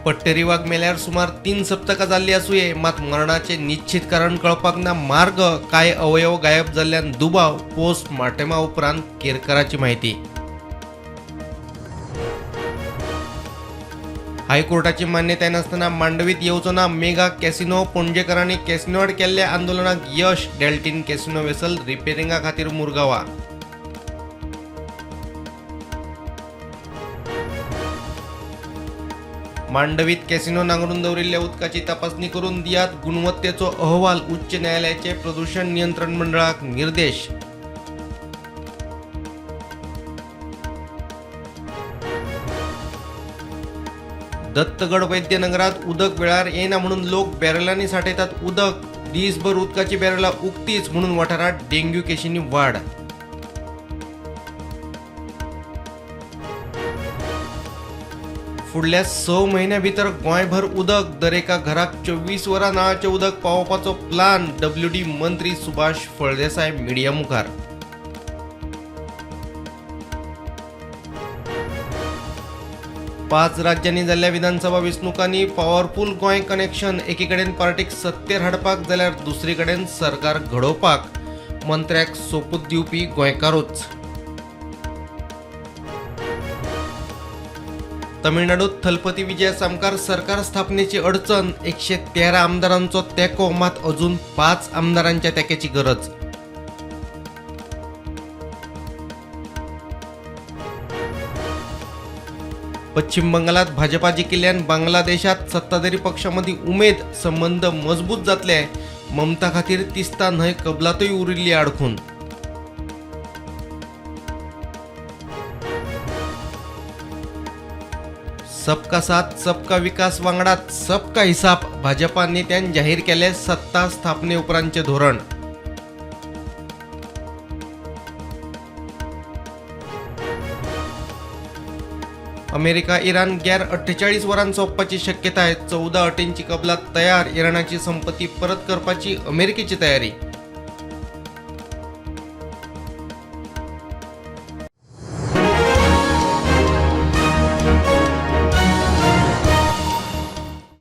पट्टेरी वाघ मेल्यावर सुमार 3 सप्तका जाल्ली असूये मात मरणाचे निश्चित कारण कळपाक ना मार्ग काय अवयव गायब जाल्ल्यान दुबाव पोस्टमार्टमा उपरांत केरकाराची माहिती। हायकोर्टाची मान्यताय नासतना मांडवीत येवचो ना मेगा कॅसिनो। पणजेकरांनी कॅसिनोआड केल्ल्या आंदोलनाक यश। डेल्टिन कॅसिनो वेसल रिपेरिंगा खातीर मुरगावा। मांडवीत कॅसिनो नांगरून दवरिल्ल्या उदकाची तपासणी करून दियात। गुणवत्तेचो अहवाल उच्च न्यायालयाचे प्रदूषण नियंत्रण मंडळाक निर्देश। दत्तगड वैद्यनगरात उदक वेळार येना म्हणून लोक बॅरलांनी साठयतात उदक। दिसभर उदकाची बॅरला उक्तीच म्हणून वाठारात डेंग्यू केशींनी वाढ। फुडल्या 6 महिन्या भितर गोंयभर उदक। दरेका घराक 24 वरां नळाचें उदक पावोवपाचो प्लान। WD मंत्री सुभाष फळदेसाय मिडिया मुखार। पाच राज्यांनी जाल्ल्या विधानसभा वेंचणुकांनी पॉवरफुल गोंय कनेक्शन। एकीकडेन पार्टीक सत्तेर हाडपाक जाल्यार दुसरीकडेन सरकार घडोवपाक मंत्र्याक सोपूत दिवपी गोंयकारूच। तमिळनाडूत थलपती विजय सामकार सरकार स्थापनेची अडचण। 113 आमदारांचो तेको मात अजून 5 आमदारांच्या तेक्याची गरज। पश्चिम बंगालात भाजपा जिखिल्ल्यान बांगलादेशात सत्ताधारी पक्षामदीं उमेद संबंध मजबूत जातले। ममता खातीर तिस्ता न्हंय कबलातूय उरिल्ली आडखून। सबका साथ सबका विकास वांगडाच सबका हिसाब। भाजपा नेत्यान जाहीर केले सत्ता स्थापने उपरांतचे धोरण। अमेरिका इराण गॅर 48 वरांत सोंपपाची शक्यताय। 14 अटींची कबलात तयार। इराणाची संपत्ती परत करपाची अमेरिकेची तयारी।